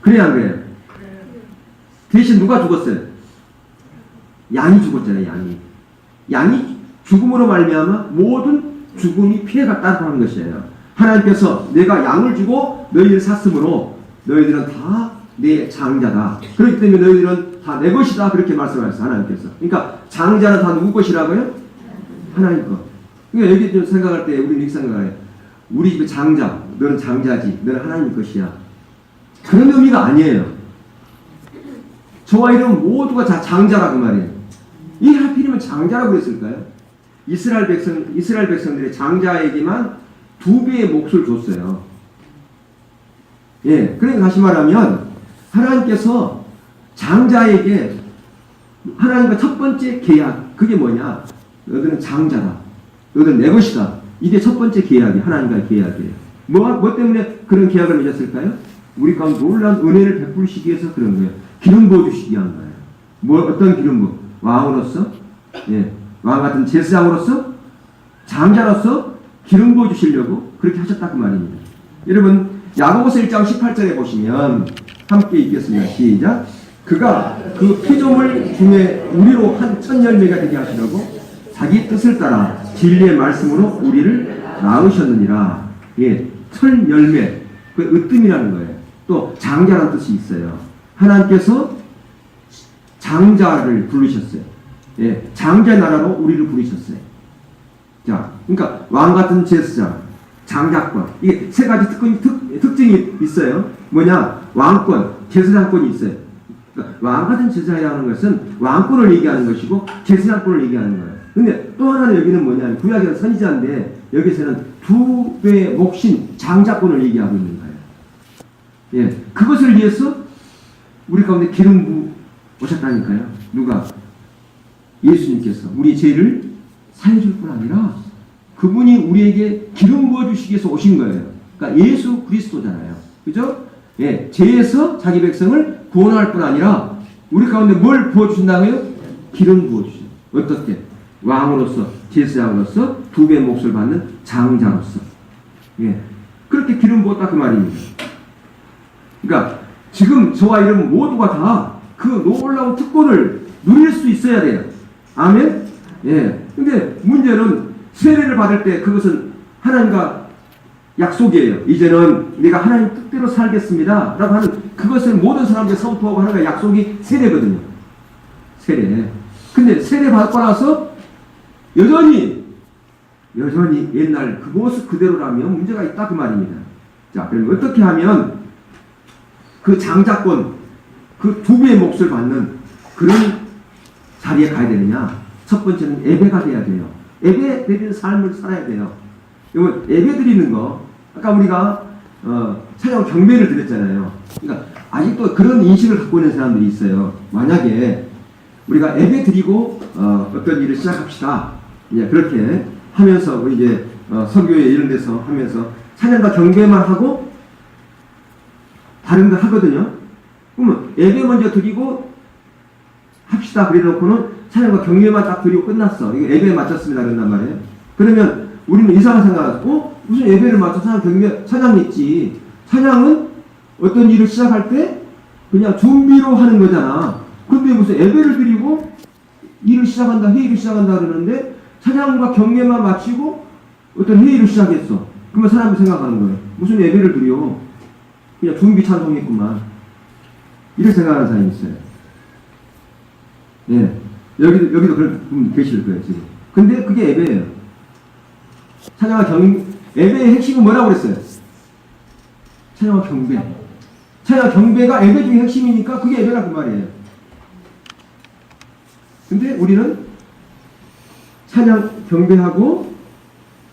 그래야 안 그래요? 대신 누가 죽었어요? 양이 죽었잖아요. 양이 죽음으로 말미암아 모든 죽음이 피해갔다고 하는 것이에요. 하나님께서 내가 양을 주고 너희를 샀으므로 너희들은 다 내 장자다. 그렇기 때문에 너희들은 다 내 것이다. 그렇게 말씀하셨어요. 하나님께서. 그러니까 장자는 다 누구 것이라고요? 하나님 것. 그러니까 여기 좀 생각할 때 우리는 이렇게 생각해요. 우리 집의 장자, 너는 장자지. 너는 하나님 것이야. 그런 의미가 아니에요. 저와 이런 모두가 다 장자라고 말이에요. 이 하필이면 장자라고 그랬을까요? 이스라엘 백성들의 장자에게만 2배의 몫을 줬어요. 예, 그러니까 다시 말하면 하나님께서 장자에게 하나님과 첫 번째 계약, 그게 뭐냐? 너희는 장자다. 너희는 내 것이다. 이게 첫 번째 계약이 하나님과의 계약이에요. 뭐 때문에 그런 계약을 맺었을까요? 우리 가운데 놀라운 은혜를 베풀시기 위해서 그런 거예요. 기름 부어주시기 위한 거예요. 어떤 기름 부어? 왕으로서, 예, 왕 같은 제사장으로서, 장자로서 기름 부어주시려고 그렇게 하셨다고 말입니다. 여러분 야고보서 1장 18절에 보시면 함께 읽겠습니다. 시작. 그가 그 피조물 중에 우리로 한 첫 열매가 되게 하시려고 자기 뜻을 따라 진리의 말씀으로 우리를 낳으셨느니라. 예, 첫 열매, 그 으뜸이라는 거예요. 또 장자라는 뜻이 있어요. 하나님께서 장자를 부르셨어요. 예, 장자 나라로 우리를 부르셨어요. 자, 그러니까 왕 같은 제사장, 장자권, 이게 세 가지 특징이 있어요. 뭐냐? 왕권, 제사장권이 있어요. 그러니까 왕 같은 제사장이라는 것은 왕권을 얘기하는 것이고 제사장권을 얘기하는 거예요. 근데 또 하나는 여기는 뭐냐? 구약에는 선지자인데 여기서는 두 배의 몫인 장자권을 얘기하고 있는 거예요. 예, 그것을 위해서 우리 가운데 기름 부어 오셨다니까요. 누가? 예수님께서 우리 죄를 사해줄 뿐 아니라 그분이 우리에게 기름 부어주시기 위해서 오신 거예요. 그러니까 예수 그리스도잖아요. 그죠? 예, 죄에서 자기 백성을 구원할 뿐 아니라 우리 가운데 뭘 부어주신다고요? 기름 부어주셔요. 어떻게? 왕으로서, 제사장으로서 두 배의 몫을 받는 장자로서. 예, 그렇게 기름 부었다 그 말입니다. 그러니까 지금 저와 여러분 모두가 다 그 놀라운 특권을 누릴 수 있어야 돼요. 아멘? 예. 근데 문제는 세례를 받을 때 그것은 하나님과 약속이에요. 이제는 내가 하나님 뜻대로 살겠습니다. 라고 하는 그것을 모든 사람들이 선포하고 하는 게 약속이 세례거든요. 세례. 근데 세례 받고 나서 여전히 옛날 그 모습 그대로라면 문제가 있다 그 말입니다. 자, 그럼 어떻게 하면 그 장자권, 그 두 배의 몫을 받는 그런 자리에 가야 되느냐? 첫 번째는 예배가 돼야 돼요. 예배 드리는 삶을 살아야 돼요. 여러분, 예배 드리는 거, 아까 우리가 찬양 경배를 드렸잖아요. 그러니까 아직도 그런 인식을 갖고 있는 사람들이 있어요. 만약에 우리가 예배 드리고 어떤 일을 시작합시다. 이제 그렇게 하면서 우리 이제 설교회 이런 데서 하면서 찬양과 경배만 하고 다른 거 하거든요. 그러면 예배 먼저 드리고 합시다. 그래 놓고는 찬양과 경배만 딱 드리고 끝났어. 이거 예배에 마쳤습니다. 그런단 말이에요. 그러면 우리는 이상한 생각을 무슨 예배를 마쳐 찬양이 있지. 찬양은 어떤 일을 시작할 때 그냥 준비로 하는 거잖아. 근데 무슨 예배를 드리고 일을 시작한다, 회의를 시작한다 그러는데 찬양과 경배만 마치고 어떤 회의를 시작했어. 그러면 사람이 생각하는 거예요. 무슨 예배를 드려. 그냥 준비 찬송했구만. 이렇게 생각하는 사람이 있어요. 예. 여기도 그런 분 계실 거예요, 지금. 근데 그게 예배예요. 찬양과 예배의 핵심은 뭐라고 그랬어요? 찬양과 경배. 찬양과 경배가 예배 중에 핵심이니까 그게 예배라 그 말이에요. 근데 우리는 찬양 경배하고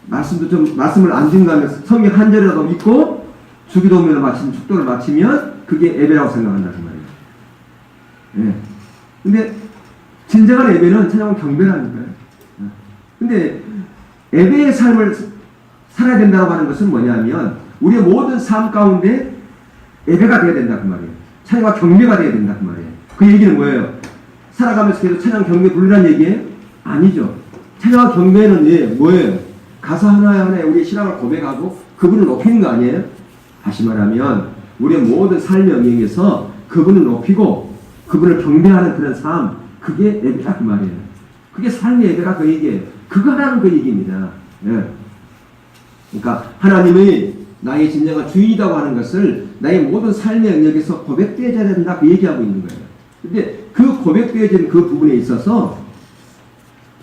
말씀을 안 증가하면서 성경 한 절이라도 읽고 주기도문을 마치면 축도를 마치면 그게 예배라고 생각한다 그 말이에요. 예. 근데 진정한 예배는 찬양과 경배라니까요. 근데 예배의 삶을 살아야 된다고 하는 것은 뭐냐면 우리의 모든 삶 가운데 예배가 되어야 된다 그 말이에요. 찬양과 경배가 되어야 된다 그 말이에요. 그 얘기는 뭐예요? 살아가면서 계속 찬양 경배 부르라는 얘기예요? 아니죠. 찬양과 경배는 뭐예요? 가사 하나하나에 우리의 신앙을 고백하고 그분을 높이는 거 아니에요? 다시 말하면 우리의 모든 삶의 영역에서 그분을 높이고 그분을 경배하는 그런 삶, 그게 예배다 그 말이에요. 그게 삶의 예배라 그 얘기예요. 그거 하라는 그 얘기입니다. 예. 그러니까 하나님이 나의 진정한 주인이라고 하는 것을 나의 모든 삶의 영역에서 고백되어야 된다 그 얘기하고 있는 거예요. 근데 그 고백되어진 그 부분에 있어서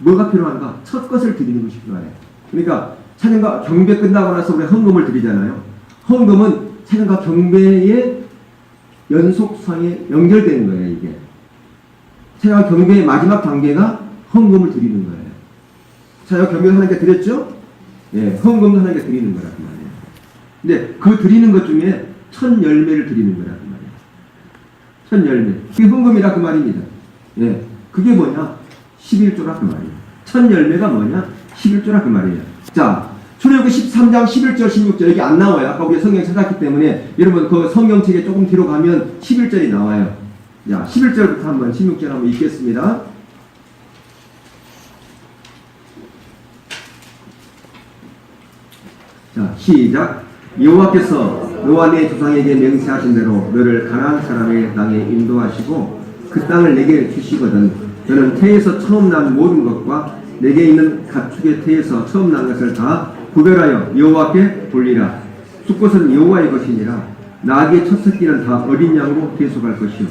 뭐가 필요한가? 첫 것을 드리는 것이 필요해요. 그러니까 찬양과 경배 끝나고 나서 우리 헌금을 드리잖아요. 헌금은 찬양과 경배의 연속상에 연결되는 거예요, 이게. 찬양과 경배의 마지막 단계가 헌금을 드리는 거예요. 찬양과 경배를 하나님께 드렸죠? 예, 헌금도 하나님께 드리는 거라 그 말이에요. 근데 그 드리는 것 중에 첫 열매를 드리는 거라 그 말이에요. 첫 열매. 그게 헌금이라 그 말입니다. 예, 그게 뭐냐? 11조라 그 말이에요. 첫 열매가 뭐냐? 11조라 그 말이에요. 자, 출애굽기 13장 11절 16절 여기 안 나와요. 아까 우리가 성경 찾았기 때문에 여러분 그 성경책에 조금 뒤로 가면 11절이 나와요. 자, 11절부터 한번 16절 한번 읽겠습니다. 자, 시작. 여호와께서 너와 네 조상에게 맹세하신 대로 너를 가나안 사람의 땅에 인도하시고 그 땅을 내게 주시거든 너는 태에서 처음 난 모든 것과 내게 있는 가축의 태에서 처음 난 것을 다 구별하여 여호와께 돌리라. 숫것은 여호와의 것이니라. 나귀의 첫 새끼는 다 어린 양으로 대속할 것이요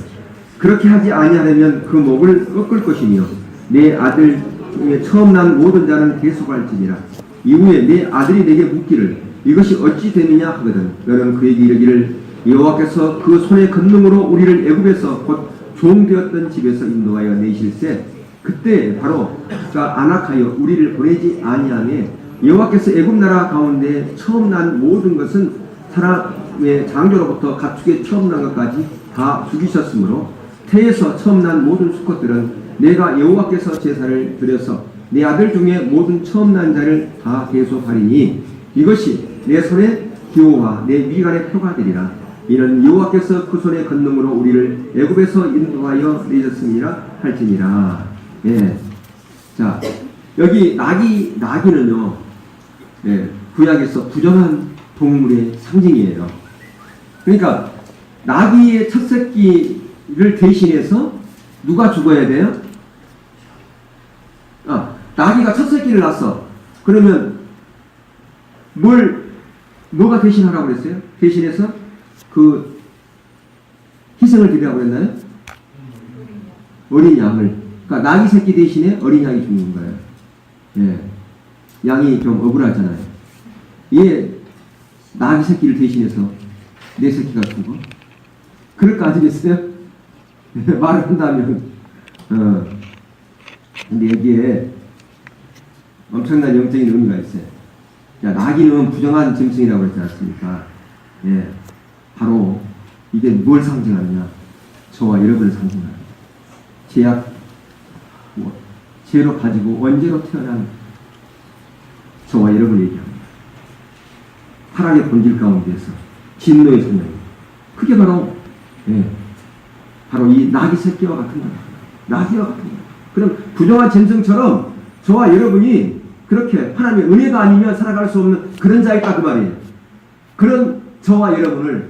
그렇게 하지 아니하려면 그 목을 꺾을 것이며 내 아들 중에 처음 난 모든 자는 대속할지니라. 이후에 내 아들이 내게 묻기를 이것이 어찌 되느냐 하거든 너는 그에게 이르기를 여호와께서 그 손의 권능으로 우리를 애굽에서 곧 종되었던 집에서 인도하여 내실세 그때 바로 그가 안악하여 우리를 보내지 아니하매 여호와께서 애굽 나라 가운데 처음 난 모든 것은 사람의 장조로부터 가축의 처음 난 것까지 다 죽이셨으므로 태에서 처음 난 모든 수컷들은 내가 여호와께서 제사를 드려서 내 아들 중에 모든 처음 난 자를 다 대속하리니 이것이 내 손의 기호와 내 미간의 표가 되리라. 이는 여호와께서 그 손의 권능으로 우리를 애굽에서 인도하여 내셨음이라 할지니라. 예. 자, 여기 나귀는요, 예, 구약에서 부정한 동물의 상징이에요. 그러니까 나귀의 첫 새끼를 대신해서 누가 죽어야 돼요? 나귀가 첫 새끼를 낳았어. 그러면 뭐가 대신하라고 그랬어요? 대신해서 그 희생을 드리라고 그랬나요? 어린 양을. 그러니까 나귀 새끼 대신에 어린 양이 죽는 거예요. 예. 양이 좀 억울하잖아요. 얘 나귀 새끼를 대신해서 내 새끼가 죽어? 그럴 거 아니겠어요? 말을 한다면 근데 여기에 엄청난 영적인 의미가 있어요. 야, 나귀는 부정한 짐승이라고 그랬지 않습니까? 예, 바로 이게 뭘 상징하느냐? 저와 여러분을 상징하는 죄악, 죄로 가지고 원죄로 태어난 저와 여러분을 얘기합니다. 타락의 본질 가운데서 진노의 성령, 그게 바로 바로 이 나귀 새끼와 같은 거예요. 나귀와 같은 거예요. 그럼 부정한 짐승처럼 저와 여러분이 그렇게 하나님의 은혜가 아니면 살아갈 수 없는 그런 자였다 그 말이에요. 그런 저와 여러분을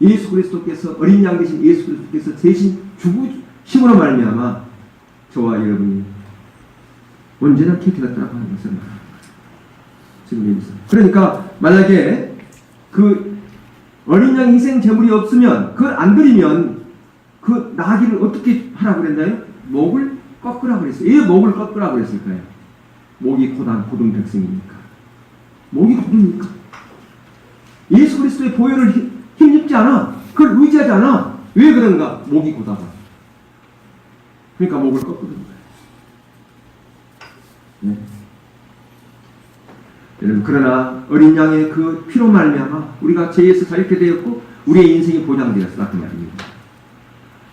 예수 그리스도께서 어린 양 되신 예수 그리스도께서 대신 죽으심으로 말미암아 저와 여러분이 언제나 캐티같다라고 하는 것을 말합니다. 지금 여기서. 그러니까 만약에 그 어린 양 희생 제물이 없으면 그걸 안 드리면 그 나귀를 어떻게 하라고 그랬나요? 목을 꺾으라고 그랬어요. 왜 목을 꺾으라고 그랬을까요? 목이 고든 백성이니까. 목이 고드니까. 예수 그리스도의 보혈을 힘입지 않아. 그걸 의지하지 않아. 왜 그런가? 목이 고다가. 그러니까 목을 꺾는 거예요. 네. 여러분, 그러나 어린 양의 그 피로 말미암아 우리가 죄에서 자유케 되었고 우리의 인생이 보장되었다 그 말입니다.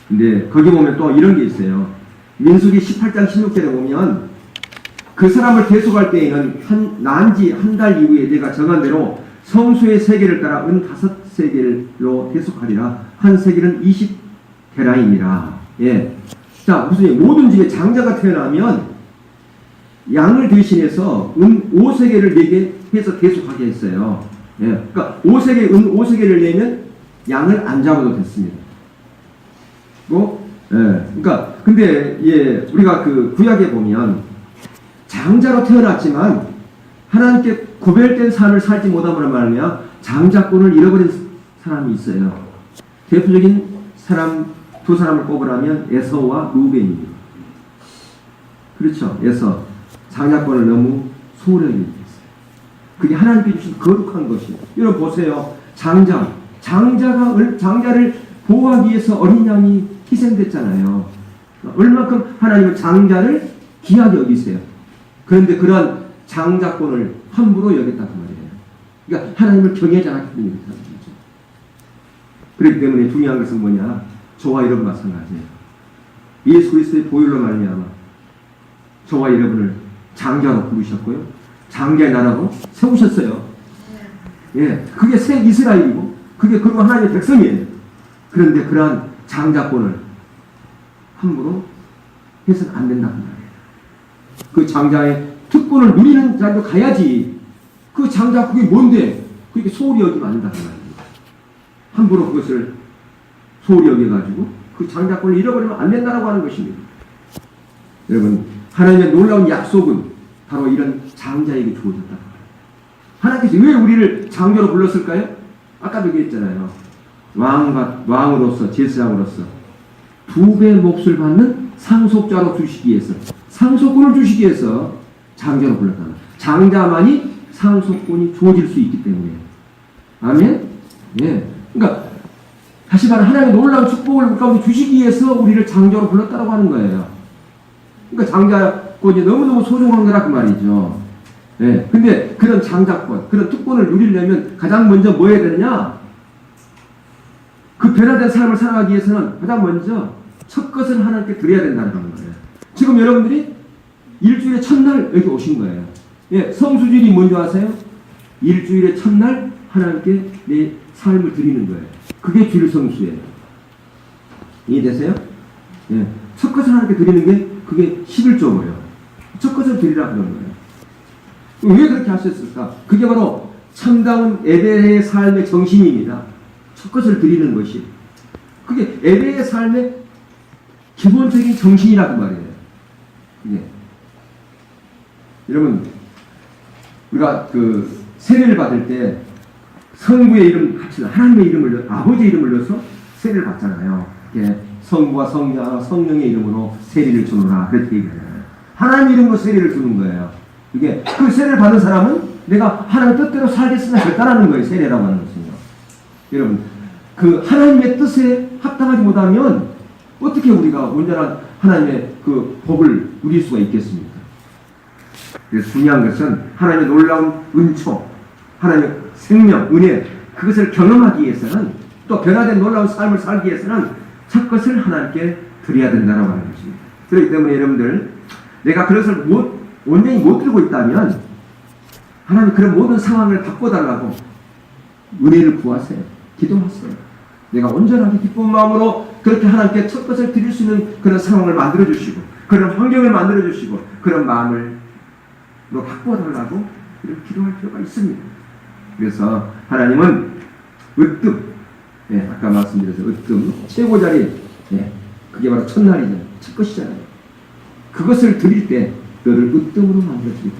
근데 거기 보면 또 이런 게 있어요. 민수기 18장 16절에 보면 그 사람을 대속할 때에는 난지 한 달 이후에 내가 정한 대로 성수의 세계를 따라 은 5세겔로 대속하리라. 한 세겔은 20데라임이라. 예. 자, 무슨 모든 집에 장자가 태어나면 양을 대신해서 은 5세겔을 내게 해서 대속하게 했어요. 예. 그러니까 5세겔, 은 5세겔을 내면 양을 안 잡아도 됐습니다. 예. 그러니까 근데 예, 우리가 그 구약에 보면 장자로 태어났지만 하나님께 구별된 삶을 살지 못함으로 말미암아 장자권을 잃어버린 사람이 있어요. 대표적인 사람 두 사람을 꼽으라면 에서와 루벤입니다. 그렇죠. 에서 장자권을 너무 소홀하게 했어요. 그게 하나님께 주신 거룩한 것이에요. 여러분 보세요. 장자를 보호하기 위해서 어린 양이 희생됐잖아요. 얼마큼 하나님은 장자를 귀하게 여기세요. 그런데 그런 장자권을 함부로 여겼다고 말이에요. 그러니까 하나님을 경외하지 않았기 때문에 그렇다는 거죠. 그렇기 때문에 중요한 것은 뭐냐? 저와 여러분 마찬가지예요. 예수 그리스도의 보혈로 말미암아 저와 여러분을 장자로 부르셨고요. 장자의 나라로 세우셨어요. 예, 그게 새 이스라엘이고 그게 그리고 하나님의 백성이에요. 그런데 그러한 장자권을 함부로 해서는 안 된다는 말이에요. 그 장자의 특권을 누리는 자리로 가야지. 그 장자 그게 뭔데? 그게 소홀히 여기면 안 된다는 말입니다. 함부로 그것을 소홀히 여겨가지고 그 장자권을 잃어버리면 안 된다고 하는 것입니다. 여러분, 하나님의 놀라운 약속은 바로 이런 장자에게 주어졌다. 하나님께서 왜 우리를 장자로 불렀을까요? 아까도 얘기했잖아요. 왕으로서, 제사장으로서 2배의 몫을 받는 상속자로 주시기 위해서, 상속권을 주시기 위해서 장자로 불렀다. 장자만이 상속권이 주어질 수 있기 때문에. 아멘? 예. 그러니까 다시 말해 하나님의 놀라운 축복을 우리 가운데 주시기 위해서 우리를 장자로 불렀다고 하는 거예요. 그러니까 장자권이 너무너무 소중한 거라 그 말이죠. 예. 근데 그런 장자권, 그런 특권을 누리려면 가장 먼저 뭐 해야 되느냐? 그 변화된 삶을 살아가기 위해서는 가장 먼저 첫 것을 하나님께 드려야 된다는 거예요. 지금 여러분들이 일주일의 첫날 여기 오신 거예요. 예. 성수주일이 뭔지 아세요? 일주일의 첫날 하나님께 내 삶을 드리는 거예요. 그게 주일 성수예요. 이해되세요? 예. 첫 것을 하나님께 드리는 게 그게 11조예요. 첫 것을 드리라 그런 거예요. 왜 그렇게 하셨을까? 그게 바로 참다운 예배의 삶의 정신입니다. 첫 것을 드리는 것이. 그게 예배의 삶의 기본적인 정신이라고 말이에요. 예. 여러분, 우리가 그 세례를 받을 때 성부의 이름 같이 하나님의 이름을 아버지의 이름을 넣어서 세례를 받잖아요. 예. 성부와 성령의 이름으로 세례를 주노라 그렇게 얘기하잖아요. 하나님 이름으로 세례를 주는 거예요. 이게 그 세례를 받은 사람은 내가 하나님 뜻대로 살겠으나 결단하는 거예요. 세례라고 하는 것은요. 여러분, 그 하나님의 뜻에 합당하지 못하면 어떻게 우리가 온전한 하나님의 그 복을 누릴 수가 있겠습니까? 그래서 중요한 것은 하나님의 놀라운 은총, 하나님의 생명, 은혜, 그것을 경험하기 위해서는 또 변화된 놀라운 삶을 살기 위해서는 첫 것을 하나님께 드려야 된다고 하는 것입니다. 그렇기 때문에 여러분들, 내가 그것을 온전히 못 들고 있다면 하나님 그런 모든 상황을 바꿔달라고 은혜를 구하세요. 기도하세요. 내가 온전하게 기쁜 마음으로 그렇게 하나님께 첫 것을 드릴 수 있는 그런 상황을 만들어주시고 그런 환경을 만들어주시고 그런 마음을 바꿔달라고 이렇게 기도할 필요가 있습니다. 그래서 하나님은 으뜸, 예, 아까 말씀드렸죠. 으뜸, 최고자리, 예, 그게 바로 첫날이잖아요. 첫 것이잖아요. 그것을 드릴 때 너를 으뜸으로 만들어주겠다.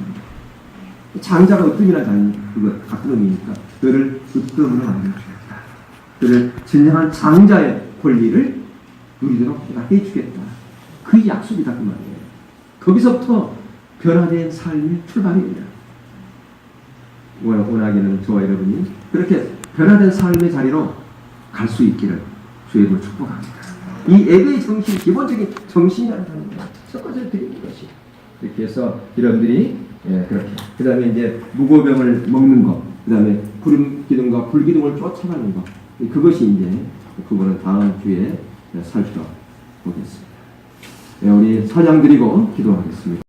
장자가 으뜸이란 단위, 그거 같은 의미니까 너를 으뜸으로 만들어주겠다. 너를 진정한 장자의 권리를 누리도록 내가 해주겠다. 그 약속이다 그 말이에요. 거기서부터 변화된 삶의 출발입니다. 원하기는 저와 여러분이 그렇게 변화된 삶의 자리로 갈 수 있기를 주의 이름으로 축복합니다. 이 예배의 정신, 기본적인 정신이라는 겁니다. 첫 번째 드리는 것이. 이렇게 해서 여러분들이, 예, 그렇게. 그 다음에 이제 무고병을 먹는 것, 그 다음에 구름 기둥과 불 기둥을 쫓아가는 것. 그것이 이제, 그거는 다음 주에 살펴보겠습니다. 예, 우리 사장 드리고 기도하겠습니다.